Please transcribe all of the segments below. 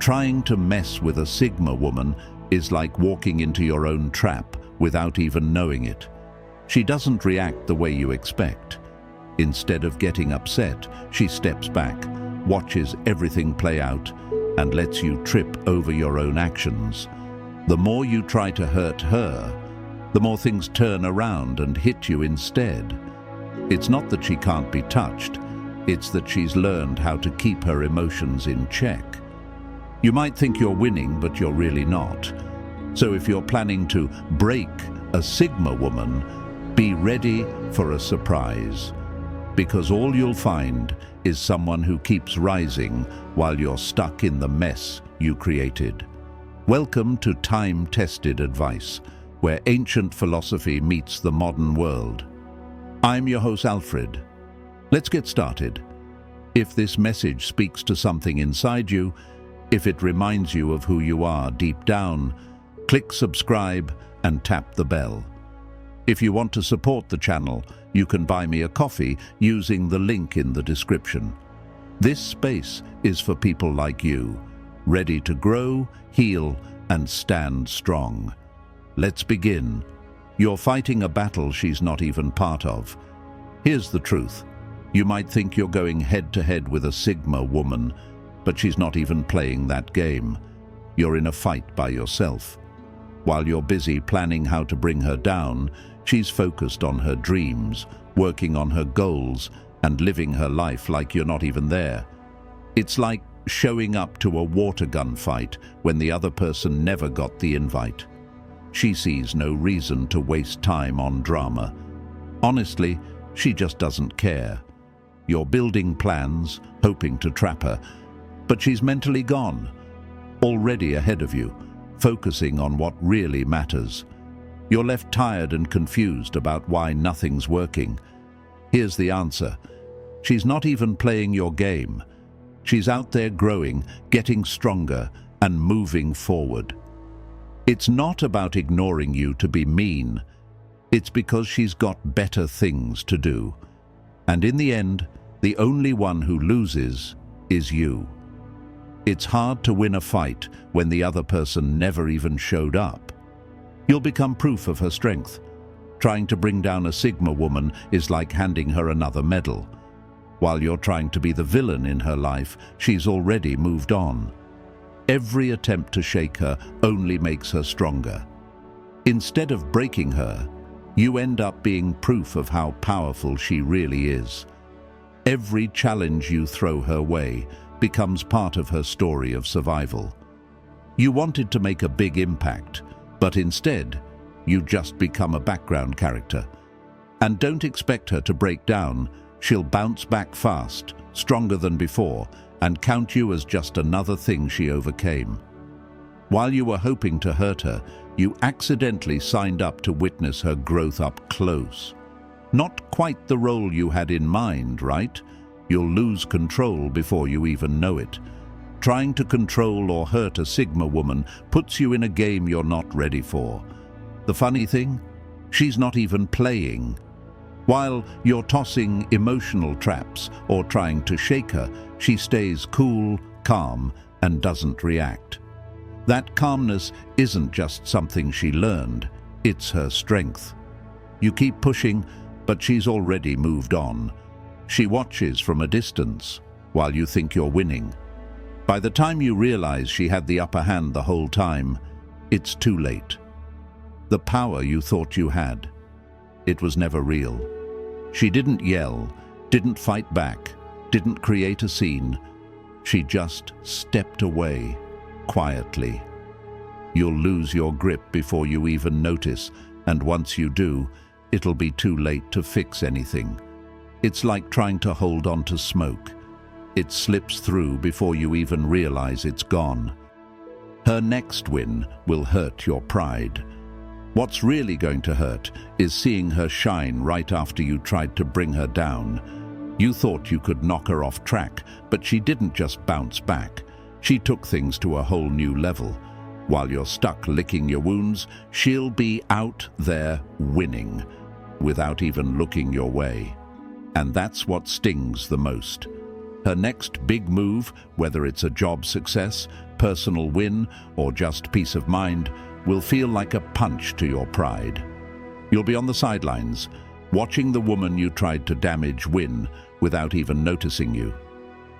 Trying to mess with a Sigma woman is like walking into your own trap without even knowing it. She doesn't react the way you expect. Instead of getting upset, she steps back, watches everything play out, and lets you trip over your own actions. The more you try to hurt her, the more things turn around and hit you instead. It's not that she can't be touched, it's that she's learned how to keep her emotions in check. You might think you're winning, but you're really not. So if you're planning to break a Sigma woman, be ready for a surprise. Because all you'll find is someone who keeps rising while you're stuck in the mess you created. Welcome to time-tested advice, where ancient philosophy meets the modern world. I'm your host, ALFRED. Let's get started. If this message speaks to something inside you, if it reminds you of who you are deep down, click subscribe and tap the bell. If you want to support the channel, you can buy me a coffee using the link in the description. This space is for people like you, ready to grow, heal, and stand strong. Let's begin. You're fighting a battle she's not even part of. Here's the truth. You might think you're going head-to-head with a Sigma woman, but she's not even playing that game. You're in a fight by yourself. While you're busy planning how to bring her down, she's focused on her dreams, working on her goals, and living her life like you're not even there. It's like showing up to a water gun fight when the other person never got the invite. She sees no reason to waste time on drama. Honestly, she just doesn't care. You're building plans, hoping to trap her, but she's mentally gone, already ahead of you, focusing on what really matters. You're left tired and confused about why nothing's working. Here's the answer. She's not even playing your game. She's out there growing, getting stronger, and moving forward. It's not about ignoring you to be mean. It's because she's got better things to do. And in the end, the only one who loses is you. It's hard to win a fight when the other person never even showed up. You'll become proof of her strength. Trying to bring down a Sigma woman is like handing her another medal. While you're trying to be the villain in her life, she's already moved on. Every attempt to shake her only makes her stronger. Instead of breaking her, you end up being proof of how powerful she really is. Every challenge you throw her way becomes part of her story of survival. You wanted to make a big impact, but instead, you just become a background character. And don't expect her to break down. She'll bounce back fast, stronger than before, and count you as just another thing she overcame. While you were hoping to hurt her, you accidentally signed up to witness her growth up close. Not quite the role you had in mind, right? You'll lose control before you even know it. Trying to control or hurt a Sigma woman puts you in a game you're not ready for. The funny thing? She's not even playing. While you're tossing emotional traps or trying to shake her, she stays cool, calm, and doesn't react. That calmness isn't just something she learned, it's her strength. You keep pushing, but she's already moved on. She watches from a distance while you think you're winning. By the time you realize she had the upper hand the whole time, it's too late. The power you thought you had, it was never real. She didn't yell, didn't fight back, didn't create a scene. She just stepped away, quietly. You'll lose your grip before you even notice, and once you do, it'll be too late to fix anything. It's like trying to hold on to smoke. It slips through before you even realize it's gone. Her next win will hurt your pride. What's really going to hurt is seeing her shine right after you tried to bring her down. You thought you could knock her off track, but she didn't just bounce back. She took things to a whole new level. While you're stuck licking your wounds, she'll be out there winning, without even looking your way. And that's what stings the most. Her next big move, whether it's a job success, personal win, or just peace of mind, will feel like a punch to your pride. You'll be on the sidelines, watching the woman you tried to damage win without even noticing you.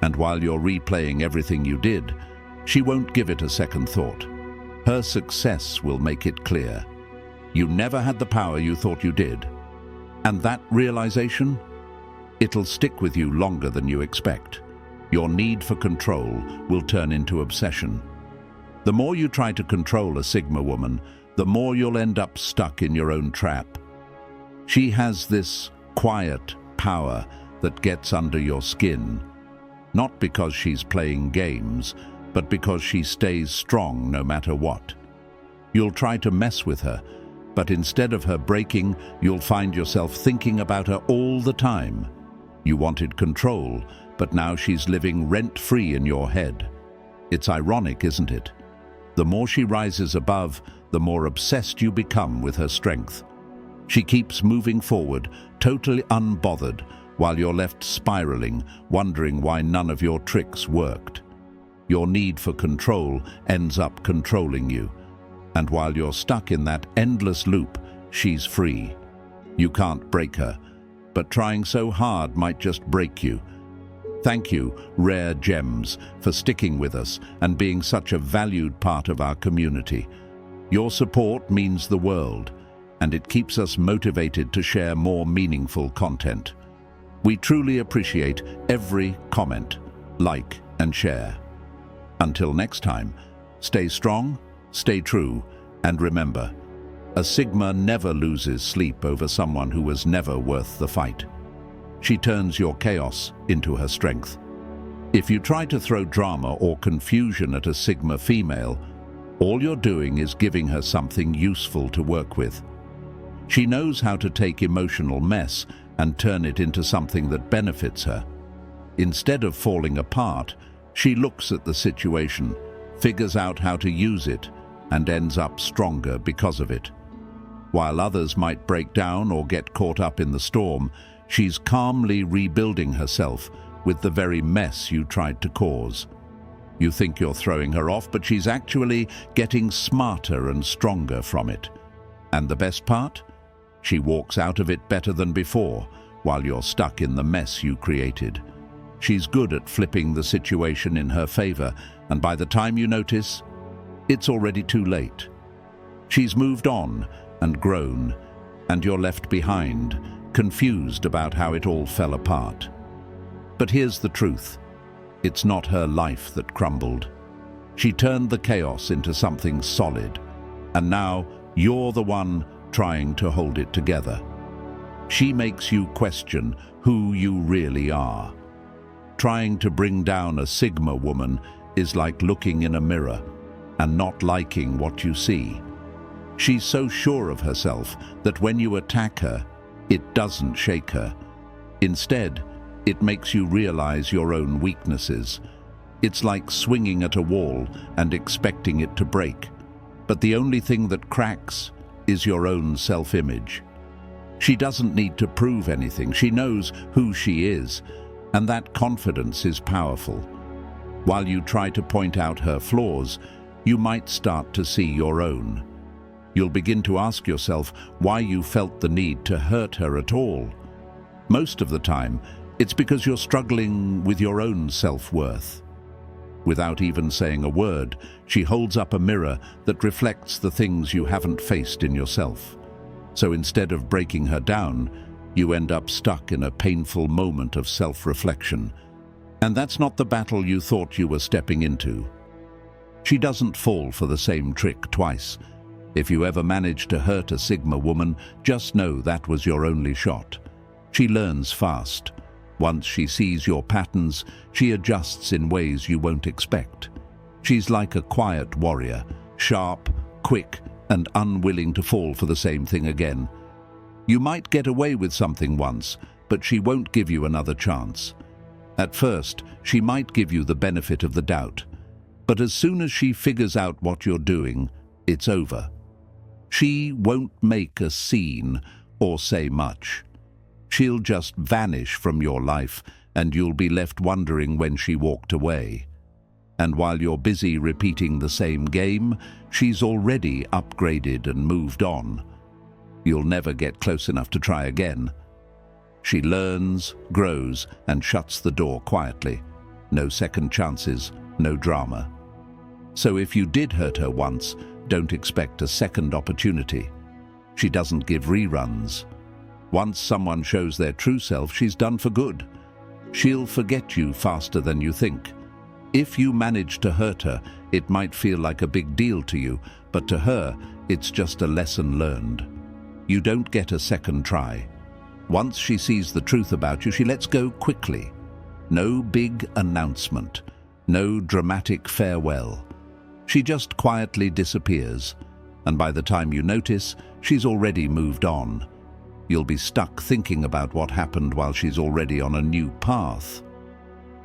And while you're replaying everything you did, she won't give it a second thought. Her success will make it clear. You never had the power you thought you did. And that realization? It'll stick with you longer than you expect. Your need for control will turn into obsession. The more you try to control a Sigma woman, the more you'll end up stuck in your own trap. She has this quiet power that gets under your skin, not because she's playing games, but because she stays strong no matter what. You'll try to mess with her, but instead of her breaking, you'll find yourself thinking about her all the time. You wanted control, but now she's living rent-free in your head. It's ironic, isn't it? The more she rises above, the more obsessed you become with her strength. She keeps moving forward, totally unbothered, while you're left spiraling, wondering why none of your tricks worked. Your need for control ends up controlling you. And while you're stuck in that endless loop, she's free. You can't break her, but trying so hard might just break you. Thank you, Rare Gems, for sticking with us and being such a valued part of our community. Your support means the world, and it keeps us motivated to share more meaningful content. We truly appreciate every comment, like, and share. Until next time, stay strong, stay true, and remember, a Sigma never loses sleep over someone who was never worth the fight. She turns your chaos into her strength. If you try to throw drama or confusion at a Sigma female, all you're doing is giving her something useful to work with. She knows how to take emotional mess and turn it into something that benefits her. Instead of falling apart, she looks at the situation, figures out how to use it, and ends up stronger because of it. While others might break down or get caught up in the storm, she's calmly rebuilding herself with the very mess you tried to cause. You think you're throwing her off, but she's actually getting smarter and stronger from it. And the best part? She walks out of it better than before, while you're stuck in the mess you created. She's good at flipping the situation in her favor, and by the time you notice, it's already too late. She's moved on and grown, and you're left behind, confused about how it all fell apart. But here's the truth. It's not her life that crumbled. She turned the chaos into something solid, and now you're the one trying to hold it together. She makes you question who you really are. Trying to bring down a Sigma woman is like looking in a mirror and not liking what you see. She's so sure of herself that when you attack her, it doesn't shake her. Instead, it makes you realize your own weaknesses. It's like swinging at a wall and expecting it to break. But the only thing that cracks is your own self-image. She doesn't need to prove anything. She knows who she is, and that confidence is powerful. While you try to point out her flaws, you might start to see your own. You'll begin to ask yourself why you felt the need to hurt her at all. Most of the time, it's because you're struggling with your own self-worth. Without even saying a word, she holds up a mirror that reflects the things you haven't faced in yourself. So instead of breaking her down, you end up stuck in a painful moment of self-reflection. And that's not the battle you thought you were stepping into. She doesn't fall for the same trick twice. If you ever manage to hurt a Sigma woman, just know that was your only shot. She learns fast. Once she sees your patterns, she adjusts in ways you won't expect. She's like a quiet warrior, sharp, quick, and unwilling to fall for the same thing again. You might get away with something once, but she won't give you another chance. At first, she might give you the benefit of the doubt, but as soon as she figures out what you're doing, it's over. She won't make a scene or say much. She'll just vanish from your life, and you'll be left wondering when she walked away. And while you're busy repeating the same game, she's already upgraded and moved on. You'll never get close enough to try again. She learns, grows, and shuts the door quietly. No second chances, no drama. So if you did hurt her once, don't expect a second opportunity. She doesn't give reruns. Once someone shows their true self, she's done for good. She'll forget you faster than you think. If you manage to hurt her, it might feel like a big deal to you, but to her, it's just a lesson learned. You don't get a second try. Once she sees the truth about you, she lets go quickly. No big announcement, no dramatic farewell. She just quietly disappears, and by the time you notice, she's already moved on. You'll be stuck thinking about what happened while she's already on a new path.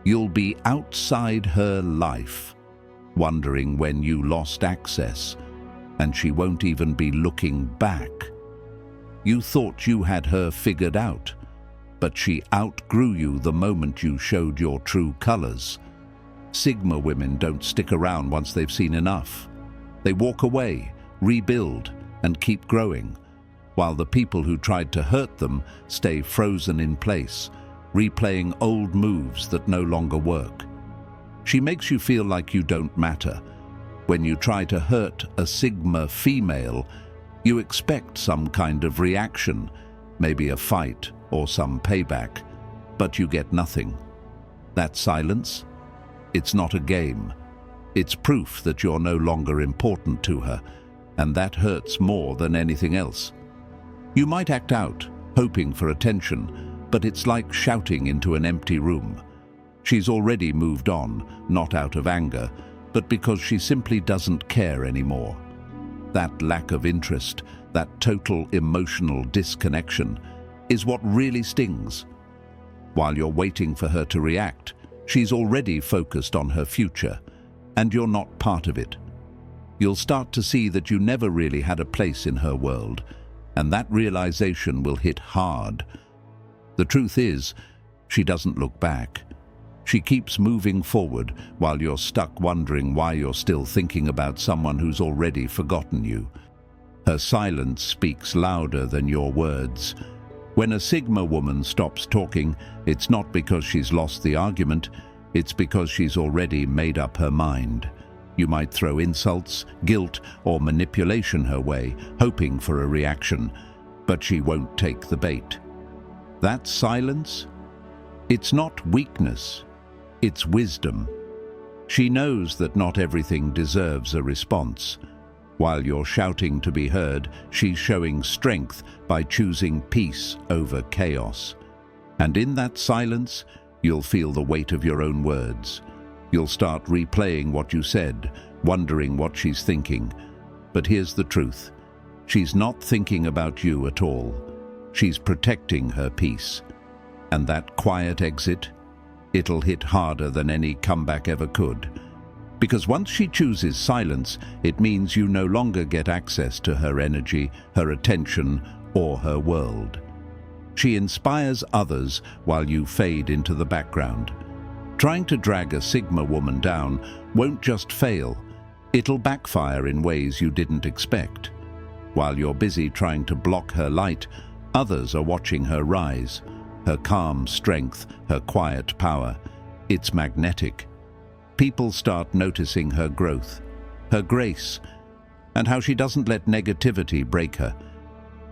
You'll be outside her life, wondering when you lost access, and she won't even be looking back. You thought you had her figured out, but she outgrew you the moment you showed your true colors. Sigma women don't stick around once they've seen enough. They walk away, rebuild, and keep growing, while the people who tried to hurt them stay frozen in place, replaying old moves that no longer work. She makes you feel like you don't matter. When you try to hurt a Sigma female, you expect some kind of reaction, maybe a fight or some payback, but you get nothing. That silence? It's not a game. It's proof that you're no longer important to her, and that hurts more than anything else. You might act out, hoping for attention, but it's like shouting into an empty room. She's already moved on, not out of anger, but because she simply doesn't care anymore. That lack of interest, that total emotional disconnection, is what really stings. While you're waiting for her to react, she's already focused on her future, and you're not part of it. You'll start to see that you never really had a place in her world, and that realization will hit hard. The truth is, she doesn't look back. She keeps moving forward while you're stuck wondering why you're still thinking about someone who's already forgotten you. Her silence speaks louder than your words. When a Sigma woman stops talking, it's not because she's lost the argument, it's because she's already made up her mind. You might throw insults, guilt, or manipulation her way, hoping for a reaction, but she won't take the bait. That silence? It's not weakness, it's wisdom. She knows that not everything deserves a response. While you're shouting to be heard, she's showing strength by choosing peace over chaos. And in that silence, you'll feel the weight of your own words. You'll start replaying what you said, wondering what she's thinking. But here's the truth. She's not thinking about you at all. She's protecting her peace. And that quiet exit, it'll hit harder than any comeback ever could. Because once she chooses silence, it means you no longer get access to her energy, her attention, or her world. She inspires others while you fade into the background. Trying to drag a Sigma woman down won't just fail, it'll backfire in ways you didn't expect. While you're busy trying to block her light, others are watching her rise. Her calm strength, her quiet power. It's magnetic. People start noticing her growth, her grace, and how she doesn't let negativity break her.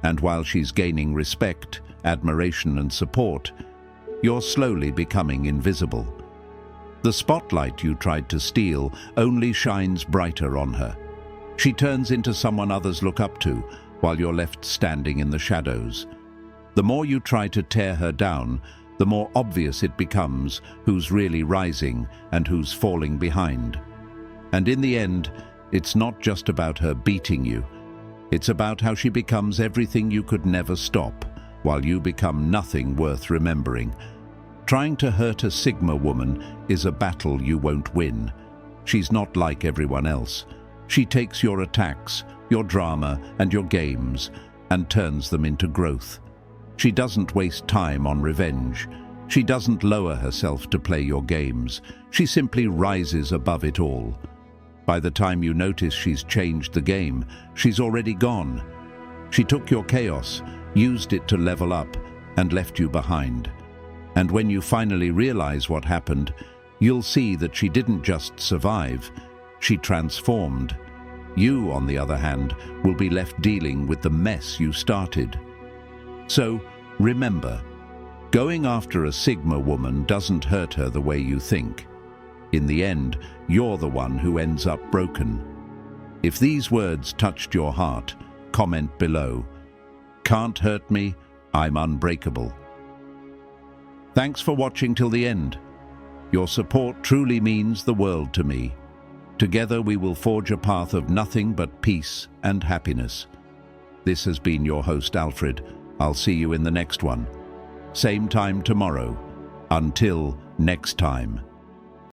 And while she's gaining respect, admiration, and support, you're slowly becoming invisible. The spotlight you tried to steal only shines brighter on her. She turns into someone others look up to, while you're left standing in the shadows. The more you try to tear her down, the more obvious it becomes who's really rising and who's falling behind. And in the end, it's not just about her beating you. It's about how she becomes everything you could never stop, while you become nothing worth remembering. Trying to hurt a Sigma woman is a battle you won't win. She's not like everyone else. She takes your attacks, your drama, and your games, and turns them into growth. She doesn't waste time on revenge. She doesn't lower herself to play your games. She simply rises above it all. By the time you notice she's changed the game, she's already gone. She took your chaos, used it to level up, and left you behind. And when you finally realize what happened, you'll see that she didn't just survive, she transformed. You, on the other hand, will be left dealing with the mess you started. So, remember, going after a Sigma woman doesn't hurt her the way you think. In the end, you're the one who ends up broken. If these words touched your heart, comment below. Can't hurt me, I'm unbreakable. Thanks for watching till the end. Your support truly means the world to me. Together we will forge a path of nothing but peace and happiness. This has been your host, Alfred. I'll see you in the next one. Same time tomorrow. Until next time.